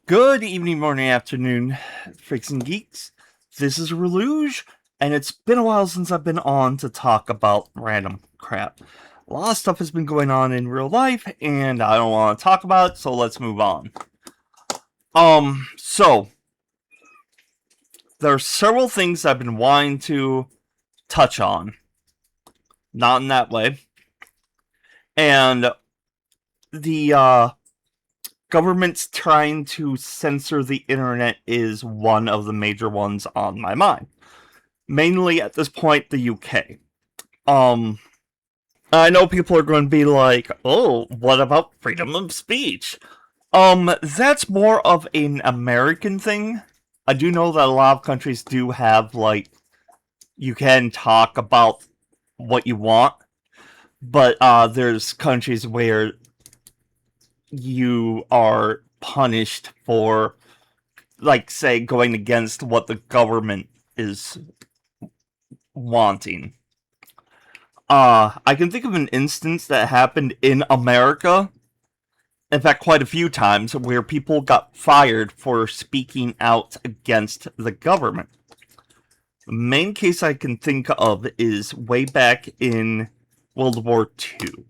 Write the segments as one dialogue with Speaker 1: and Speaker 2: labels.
Speaker 1: Good evening, morning, afternoon, freaks and geeks. This is Reluge, and it's been a while since I've been on to talk about random crap. A lot of stuff has been going on in real life, and I don't want to talk about it, so let's move on. So, there are several things I've been wanting to touch on. Not in that way. And the, government's trying to censor the internet is one of the major ones on my mind. Mainly at this point, the UK. I know people are going to be like, oh, what about freedom of speech? That's more of an American thing. I do know that a lot of countries do have, like, you can talk about what you want, but there's countries where you are punished for, like, say, going against what the government is wanting. I can think of an instance that happened in America, in fact, quite a few times, where people got fired for speaking out against the government. The main case I can think of is way back in World War II.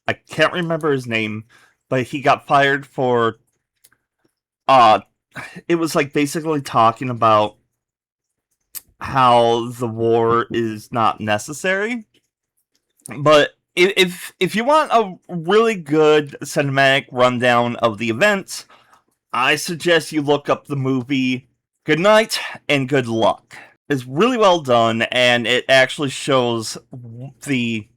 Speaker 1: I can't remember his name, but he got fired for, it was like basically talking about how the war is not necessary. But if you want a really good cinematic rundown of the events, I suggest you look up the movie Good Night and Good Luck. It's really well done, and it actually shows the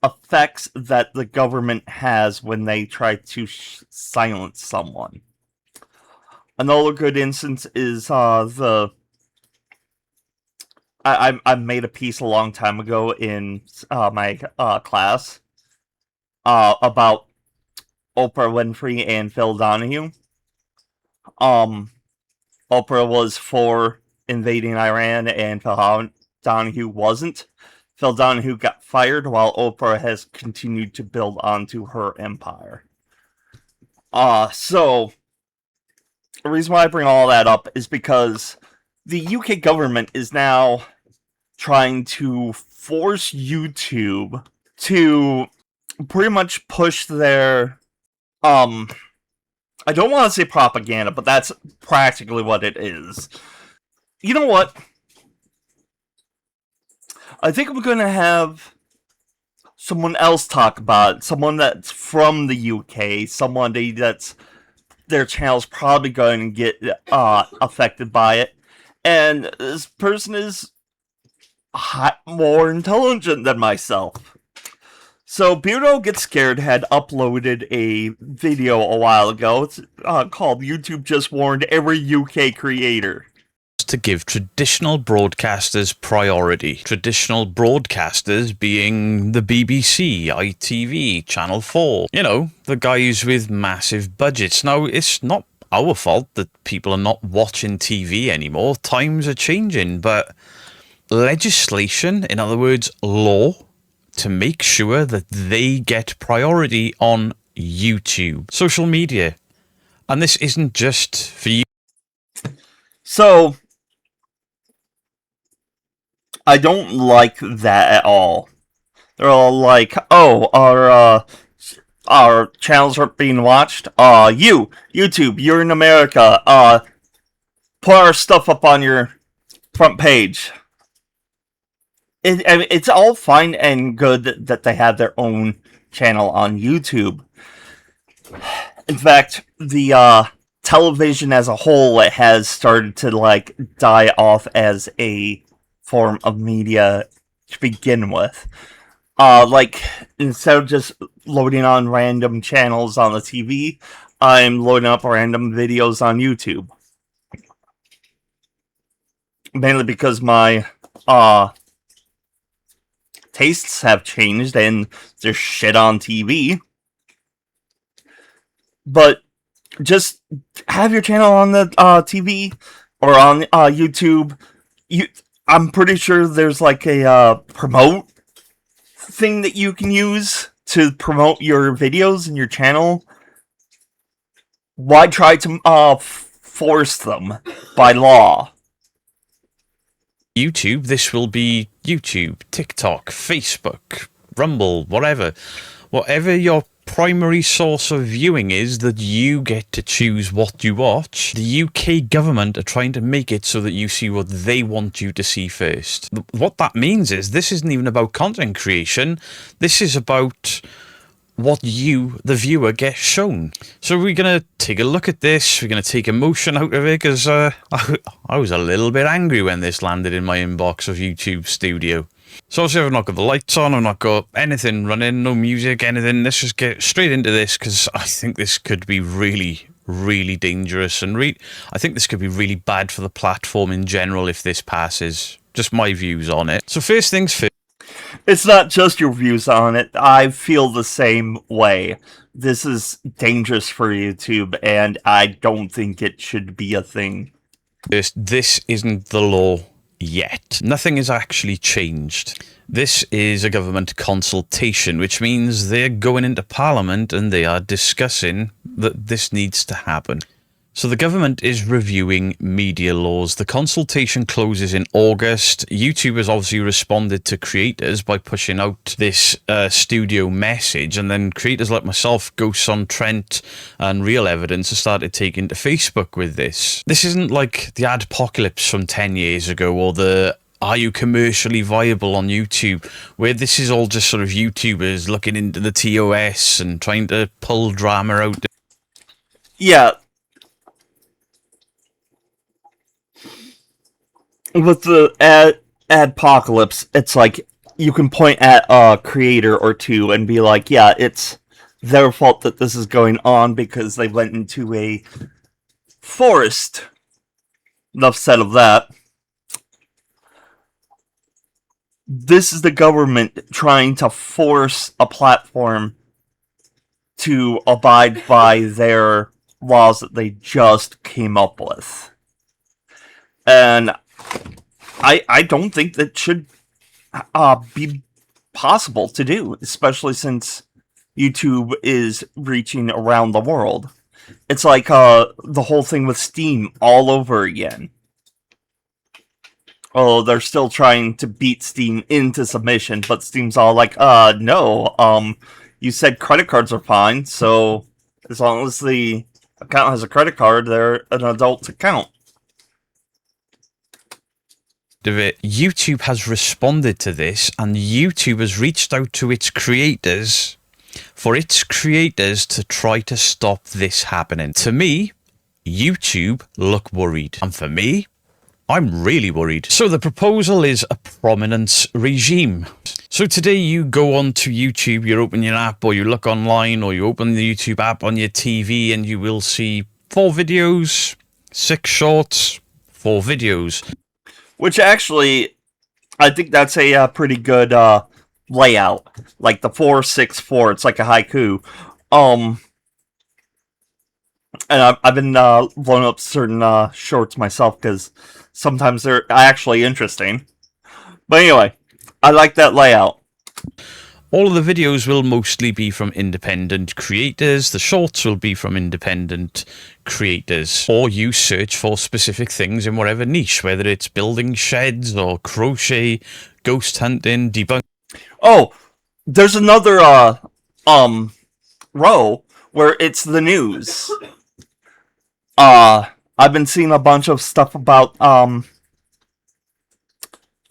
Speaker 1: effects that the government has when they try to silence someone. Another good instance is I made a piece a long time ago in my class about Oprah Winfrey and Phil Donahue. Oprah was for invading Iran and Phil Donahue wasn't. Phil Donahue got fired while Oprah has continued to build onto her empire. So the reason why I bring all that up is because the UK government is now trying to force YouTube to pretty much push their, I don't want to say propaganda, but that's practically what it is. You know what? I think I'm going to have someone else talk about it. Someone that's from the UK. Someone that's their channel's probably going to get affected by it. And this person is more intelligent than myself. So, Beardo Gets Scared had uploaded a video a while ago. It's called YouTube Just Warned Every UK Creator.
Speaker 2: To give traditional broadcasters priority. Traditional broadcasters being the BBC, ITV, Channel 4. You know, the guys with massive budgets. Now, it's not our fault that people are not watching TV anymore. Times are changing, but legislation, in other words, law, to make sure that they get priority on YouTube, social media. And this isn't just for you.
Speaker 1: So, I don't like that at all. They're all like, oh, our channels aren't being watched. YouTube, you're in America. Put our stuff up on your front page. It's all fine and good that they have their own channel on YouTube. In fact, the television as a whole has started to like die off as a form of media to begin with. Like, instead of just loading on random channels on the TV, I'm loading up random videos on YouTube. Mainly because my tastes have changed and there's shit on TV. But just have your channel on the TV or on YouTube. I'm pretty sure there's like a promote thing that you can use to promote your videos and your channel. Why try to force them by law?
Speaker 2: YouTube, this will be YouTube, TikTok, Facebook, Rumble, whatever. Whatever your primary source of viewing is, that you get to choose what you watch. The UK government are trying to make it so that you see what they want you to see first. What that means is this isn't even about content creation. This is about what you, the viewer, get shown. So we're going to take a look at this. We're going to take emotion out of it, because I was a little bit angry when this landed in my inbox of YouTube Studio. So obviously I've not got the lights on, I've not got anything running, no music, anything. Let's just get straight into this, because I think this could be really, really dangerous, and I think this could be really bad for the platform in general if this passes. Just my views on it. So first things first.
Speaker 1: It's not just your views on it. I feel the same way. This is dangerous for YouTube, and I don't think it should be a thing.
Speaker 2: This isn't the law yet. Nothing has actually changed. This is a government consultation, which means they're going into Parliament and they are discussing that this needs to happen. So the government is reviewing media laws. The consultation closes in August. YouTube has obviously responded to creators by pushing out this studio message, and then creators like myself, Ghosts on Trent and Real Evidence have started taking to Facebook with this. This isn't like the adpocalypse from 10 years ago, or the "are you commercially viable on YouTube?" where this is all just sort of YouTubers looking into the TOS and trying to pull drama out.
Speaker 1: Yeah. With the adpocalypse, it's like you can point at a creator or two and be like, yeah, it's their fault that this is going on because they went into a forest. Enough said of that. This is the government trying to force a platform to abide by their laws that they just came up with. And I don't think that should be possible to do, especially since YouTube is reaching around the world. It's like the whole thing with Steam all over again. Oh, they're still trying to beat Steam into submission, but Steam's all like, no, you said credit cards are fine, so as long as the account has a credit card, they're an adult account.
Speaker 2: Of it, YouTube has responded to this, and YouTube has reached out to its creators for its creators to try to stop this happening. To me, YouTube look worried, and for me, I'm really worried. So the proposal is a prominence regime. So today you go onto YouTube, you open your app, or you look online, or you open the YouTube app on your TV, and you will see 4 videos, 6 shorts, 4 videos.
Speaker 1: Which actually, I think that's a pretty good layout. Like the 4-6-4, it's like a haiku. And I've been blowing up certain shorts myself because sometimes they're actually interesting. But anyway, I like that layout.
Speaker 2: All of the videos will mostly be from independent creators. The shorts will be from independent creators. Or you search for specific things in whatever niche, whether it's building sheds or crochet, ghost hunting, debunk.
Speaker 1: Oh, there's another row where it's the news. I've been seeing a bunch of stuff about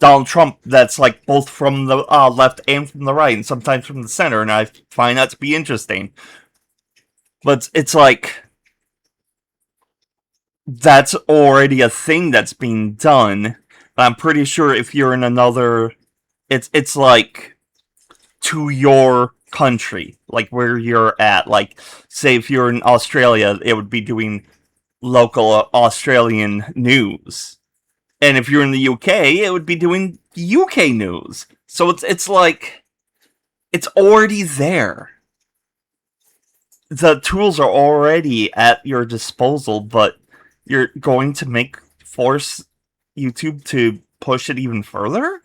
Speaker 1: Donald Trump that's like both from the left and from the right, and sometimes from the center, and I find that to be interesting. But it's like that's already a thing that's being done. I'm pretty sure if you're in another, it's like to your country, like where you're at. Like, say if you're in Australia, it would be doing local Australian news. And if you're in the UK, it would be doing UK news. So it's like, it's already there. The tools are already at your disposal, but you're going to force YouTube to push it even further?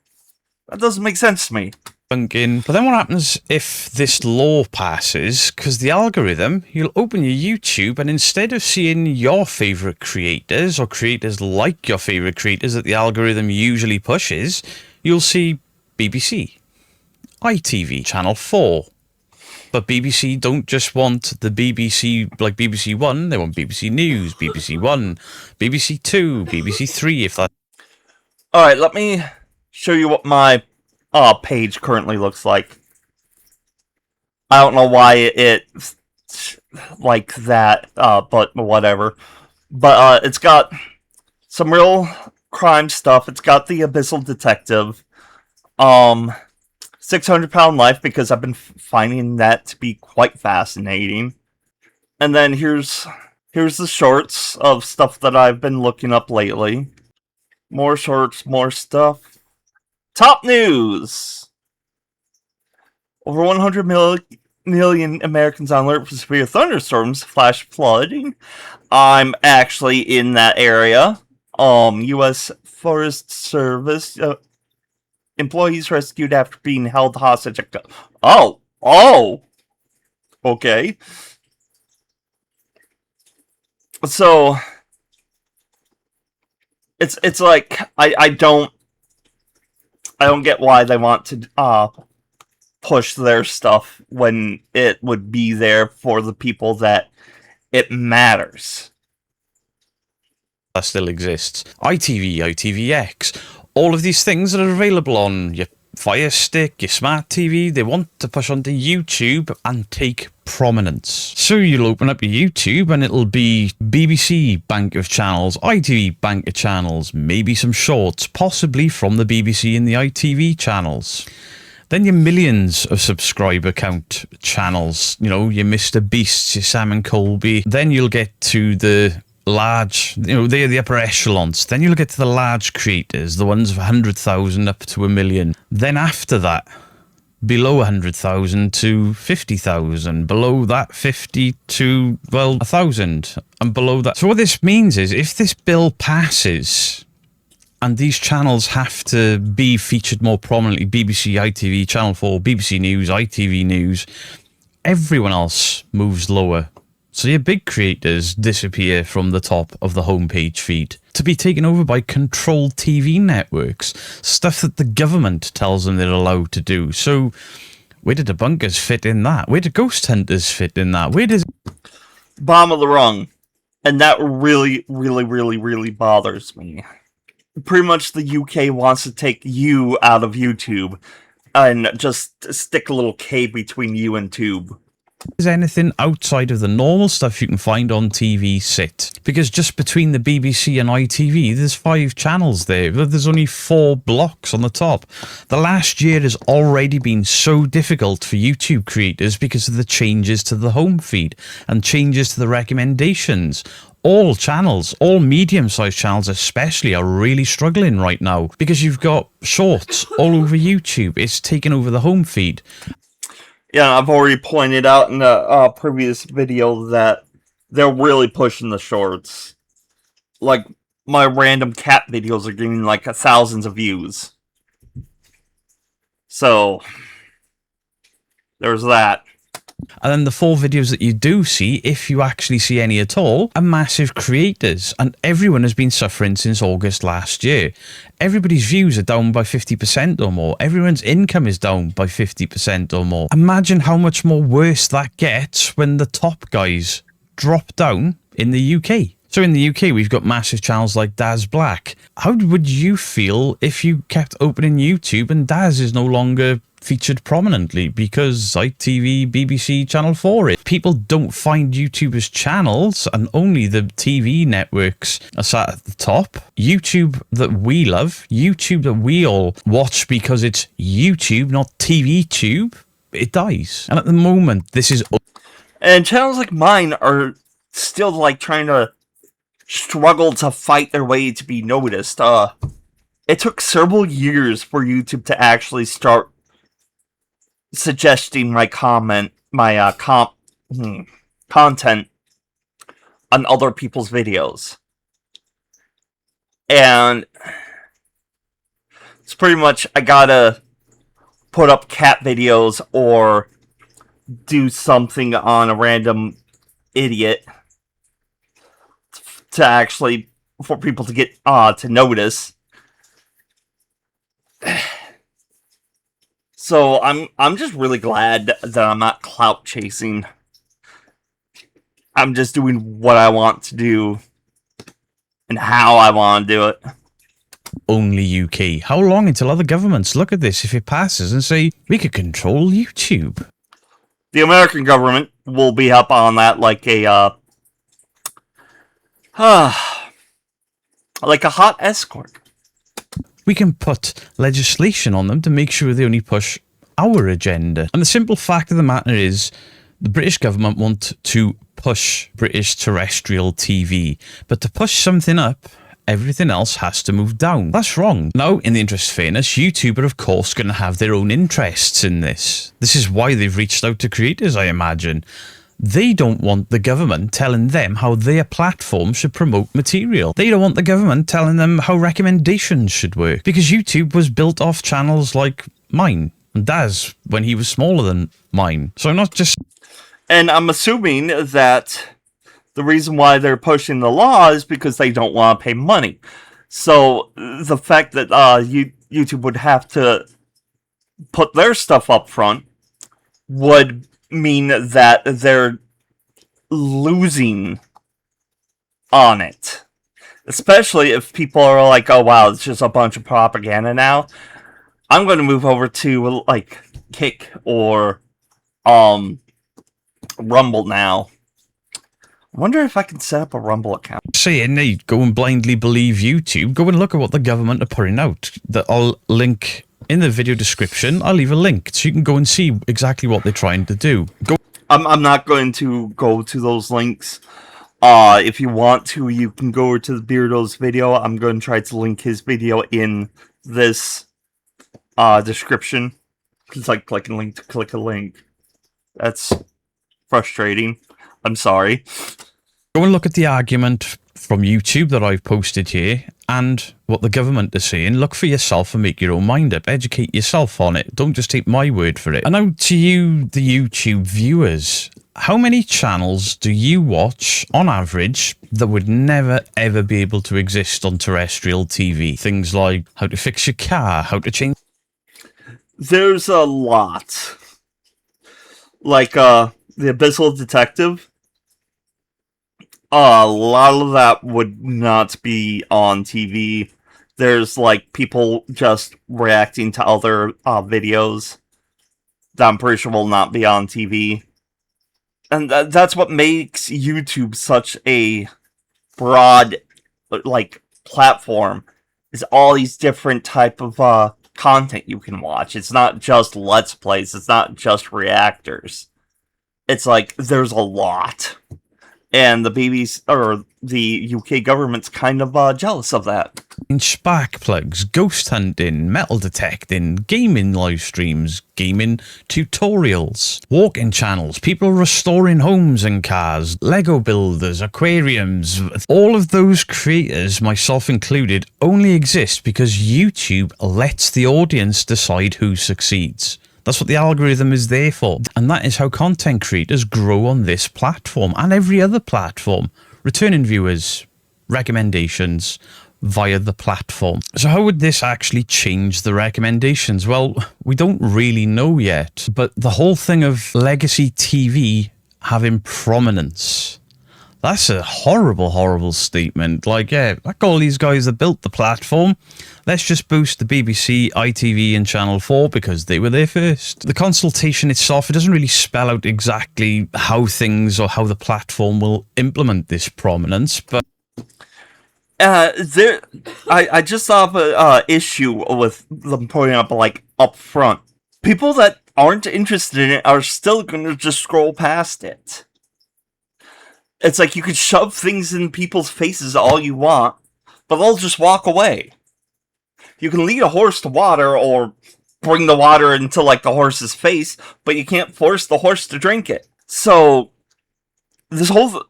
Speaker 1: That doesn't make sense to me.
Speaker 2: Bunking. But then what happens if this law passes? Because the algorithm, you'll open your YouTube and instead of seeing your favourite creators or creators like your favourite creators that the algorithm usually pushes, you'll see BBC, ITV, Channel 4. But BBC don't just want the BBC, like BBC One, they want BBC News, BBC One, BBC Two, BBC Three, if that...
Speaker 1: Alright, let me show you what my page currently looks like. I don't know why it's like that, but whatever. But it's got some real crime stuff. It's got the Abyssal Detective. 600-Pound Life, because I've been finding that to be quite fascinating. And then here's the shorts of stuff that I've been looking up lately. More shorts, more stuff. Top news! Over 100 million Americans on alert for severe thunderstorms, flash flooding. I'm actually in that area. U.S. Forest Service employees rescued after being held hostage. Oh! Okay. So it's like I don't get why they want to push their stuff when it would be there for the people that it matters.
Speaker 2: That still exists. ITV, ITVX, all of these things that are available on your Fire Stick, your smart TV, they want to push onto YouTube and take prominence. So you'll open up your YouTube and it'll be BBC bank of channels, ITV bank of channels, maybe some shorts, possibly from the BBC and the ITV channels. Then your millions of subscriber count channels, you know, your Mr. Beasts, your Sam and Colby. Then you'll get to the large, you know, they're the upper echelons. Then you'll get to the large creators, the ones of 100,000 up to 1 million. Then after that, below 100,000 to 50,000. Below that, 50 to, well, 1,000. And below that. So what this means is, if this bill passes and these channels have to be featured more prominently, BBC, ITV, Channel 4, BBC News, ITV News, everyone else moves lower. So your big creators disappear from the top of the homepage feed to be taken over by Controll TV networks, stuff that the government tells them they're allowed to do. So where do debunkers fit in that? Where do ghost hunters fit in that? Where does...
Speaker 1: Bomb of the rung. And that really, really, really, really bothers me. Pretty much the UK wants to take you out of YouTube and just stick a little K between you and Tube.
Speaker 2: Is anything outside of the normal stuff you can find on TV sit? Because just between the BBC and ITV, there's 5 channels there. There's only 4 blocks on the top. The last year has already been so difficult for YouTube creators because of the changes to the home feed and changes to the recommendations. All channels, all medium-sized channels especially, are really struggling right now because you've got shorts all over YouTube. It's taken over the home feed.
Speaker 1: Yeah, I've already pointed out in the previous video that they're really pushing the shorts. Like, my random cat videos are getting like thousands of views. So, there's that.
Speaker 2: And then the 4 videos that you do see, if you actually see any at all, are massive creators. And everyone has been suffering since August last year. Everybody's views are down by 50% or more. Everyone's income is down by 50% or more. Imagine how much more worse that gets when the top guys drop down in the UK. So in the UK, we've got massive channels like Daz Black. How would you feel if you kept opening YouTube and Daz is no longer featured prominently because ITV, BBC, Channel 4 it? People don't find YouTube as channels and only the TV networks are sat at the top. YouTube that we love, YouTube that we all watch because it's YouTube, not TV tube, it dies. And at the moment, this is...
Speaker 1: And channels like mine are still like trying to struggle to fight their way to be noticed. It took several years for YouTube to actually start suggesting my content on other people's videos. And it's pretty much, I gotta put up cat videos or do something on a random idiot to actually for people to get to notice. So I'm just really glad that I'm not clout chasing. I'm just doing what I want to do and how I want to do it.
Speaker 2: Only UK. How long until other governments look at this if it passes and say, we could control YouTube?
Speaker 1: The American government will be up on that like a like a hot escort.
Speaker 2: We can put legislation on them to make sure they only push our agenda. And the simple fact of the matter is, the British government want to push British terrestrial TV, but to push something up, everything else has to move down. That's wrong. Now, in the interest of fairness, YouTube are of course going to have their own interests in this. This is why they've reached out to creators, I imagine. They don't want the government telling them how their platform should promote material. They don't want the government telling them how recommendations should work. Because YouTube was built off channels like mine and Daz when he was smaller than mine. So not just...
Speaker 1: And I'm assuming that the reason why they're pushing the law is because they don't want to pay money. So the fact that YouTube would have to put their stuff up front would mean that they're losing on it. Especially if people are like, oh wow, it's just a bunch of propaganda now. I'm going to move over to like Kick or Rumble now. I wonder if I can set up a Rumble account.
Speaker 2: Saying they go and blindly believe YouTube, go and look at what the government are putting out. That I'll link in the video description. I'll leave a link so you can go and see exactly what they're trying to do. Go.
Speaker 1: I'm not going to go to those links. If you want to, you can go to the Beardo's video. I'm going to try to link his video in this description. It's like click a link to click a link. That's frustrating. I'm sorry.
Speaker 2: Go and look at the argument from YouTube that I've posted here and what the government is saying. Look for yourself and make your own mind up. Educate yourself on it. Don't just take my word for it. And now to you, the YouTube viewers, how many channels do you watch on average that would never ever be able to exist on terrestrial TV? Things like how to fix your car, how to change...
Speaker 1: There's a lot. Like, the Abyssal Detective. A lot of that would not be on TV. There's, like, people just reacting to other videos that I'm pretty sure will not be on TV. And that's what makes YouTube such a broad, like, platform. Is all these different type of content you can watch. It's not just Let's Plays. It's not just reactors. It's like, there's a lot. And the BBC, or the UK government's kind of jealous of that.
Speaker 2: Spark plugs, ghost hunting, metal detecting, gaming live streams, gaming tutorials, walking channels, people restoring homes and cars, Lego builders, aquariums. All of those creators, myself included, only exist because YouTube lets the audience decide who succeeds. That's what the algorithm is there for. And that is how content creators grow on this platform and every other platform. Returning viewers, recommendations via the platform. So how would this actually change the recommendations? Well, we don't really know yet, but the whole thing of legacy TV having prominence, that's a horrible, horrible statement. Like, yeah, like all these guys that built the platform, let's just boost the BBC, ITV and Channel 4 because they were there first. The consultation itself, it doesn't really spell out exactly how things or how the platform will implement this prominence, but...
Speaker 1: I just saw an issue with them putting up, like, up front. People that aren't interested in it are still going to just scroll past it. It's like you could shove things in people's faces all you want, but they'll just walk away. You can lead a horse to water or bring the water into, like, the horse's face, but you can't force the horse to drink it. So, this whole...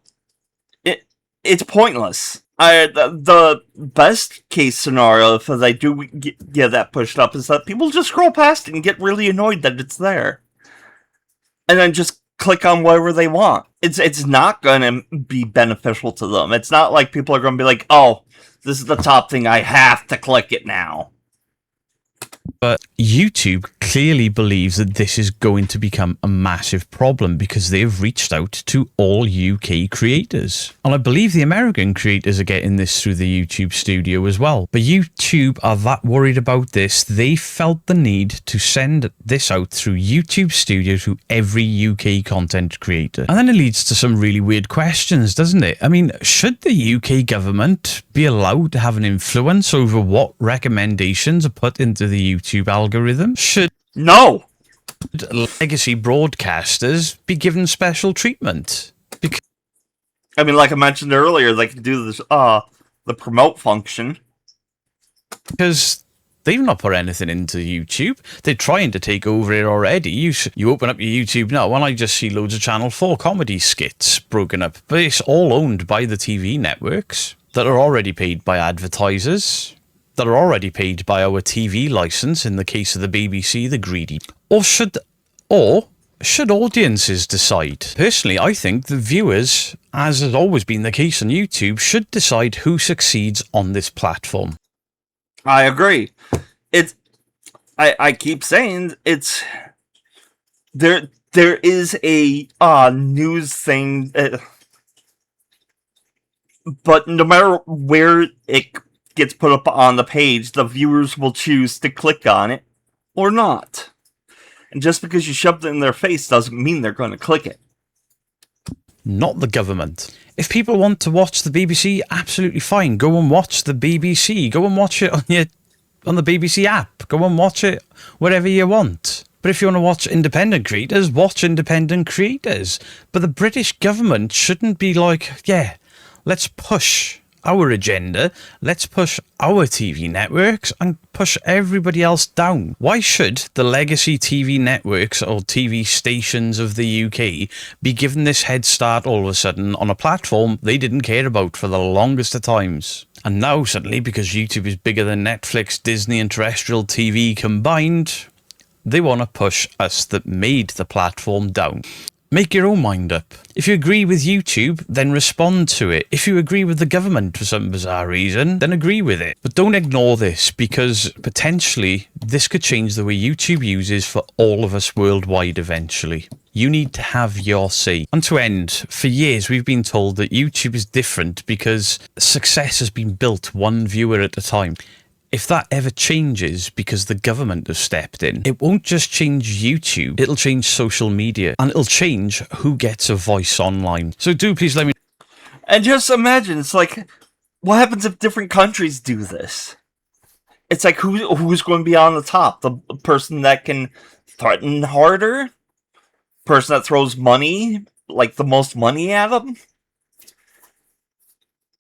Speaker 1: It's pointless. The best case scenario, if they do get that pushed up, is that people just scroll past it and get really annoyed that it's there, and then just click on whatever they want. It's not gonna be beneficial to them. It's not like people are gonna be like, oh, this is the top thing, I have to click it now.
Speaker 2: But YouTube clearly believes that this is going to become a massive problem because they've reached out to all UK creators. And I believe the American creators are getting this through the YouTube studio as well. But YouTube are that worried about this, they felt the need to send this out through YouTube studio to every UK content creator. And then it leads to some really weird questions, doesn't it? I mean, should the UK government be allowed to have an influence over what recommendations are put into the YouTube algorithm? Should
Speaker 1: no
Speaker 2: legacy broadcasters be given special treatment? Because
Speaker 1: I mean, like I mentioned earlier, they can do this the promote function.
Speaker 2: Because they've not put anything into YouTube. They're trying to take over it already. You open up your YouTube now and I just see loads of Channel 4 comedy skits broken up. But it's all owned by the TV networks that are already paid by advertisers, that are already paid by our TV license in the case of the BBC, the greedy. Or should audiences decide? Personally, I think the viewers, as has always been the case on YouTube, should decide who succeeds on this platform.
Speaker 1: I agree. I keep saying it's there is a news thing, but no matter where it gets put up on the page, the viewers will choose to click on it or not. And just because you shoved it in their face doesn't mean they're going to click it.
Speaker 2: Not the government. If people want to watch the BBC, absolutely fine. Go and watch the BBC. Go and watch it on the BBC app. Go and watch it wherever you want. But if you want to watch independent creators, watch independent creators. But the British government shouldn't be like, yeah, let's push our agenda, let's push our TV networks and push everybody else down. Why should the legacy TV networks or TV stations of the UK be given this head start all of a sudden on a platform they didn't care about for the longest of times? And now suddenly, because YouTube is bigger than Netflix, Disney and terrestrial TV combined, they want to push us that made the platform down. Make your own mind up. If you agree with YouTube, then respond to it. If you agree with the government for some bizarre reason, then agree with it. But don't ignore this, because potentially this could change the way YouTube uses for all of us worldwide eventually. You need to have your say. And to end, for years we've been told that YouTube is different because success has been built one viewer at a time. If that ever changes because the government has stepped in, it won't just change YouTube, it'll change social media, and it'll change who gets a voice online. So do please let me know.
Speaker 1: And just imagine, it's like, what happens if different countries do this? It's like, who's going to be on the top? The person that can threaten harder? Person that throws money, like the most money at them?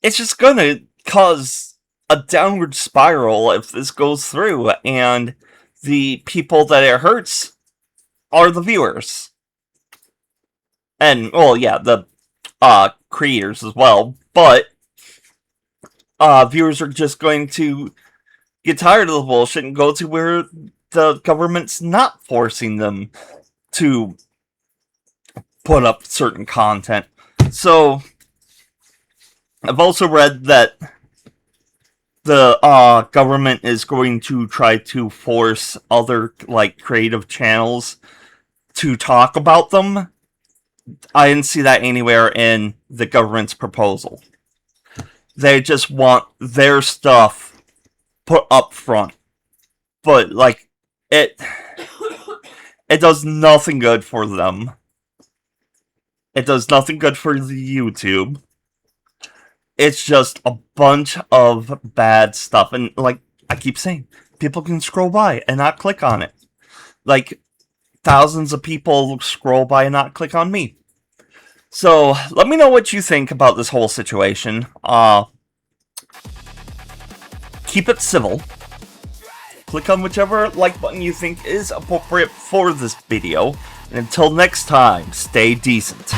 Speaker 1: It's just going to cause a downward spiral if this goes through, and the people that it hurts are the viewers. And, well, yeah, the creators as well, but viewers are just going to get tired of the bullshit and go to where the government's not forcing them to put up certain content. So, I've also read that the government is going to try to force other, like, creative channels to talk about them. I didn't see that anywhere in the government's proposal. They just want their stuff put up front. But, like, it does nothing good for them. It does nothing good for the YouTube. It's just a bunch of bad stuff. And, like I keep saying, people can scroll by and not click on it. Like, thousands of people scroll by and not click on me. So, let me know what you think about this whole situation. Keep it civil. Click on whichever like button you think is appropriate for this video. And until next time, stay decent.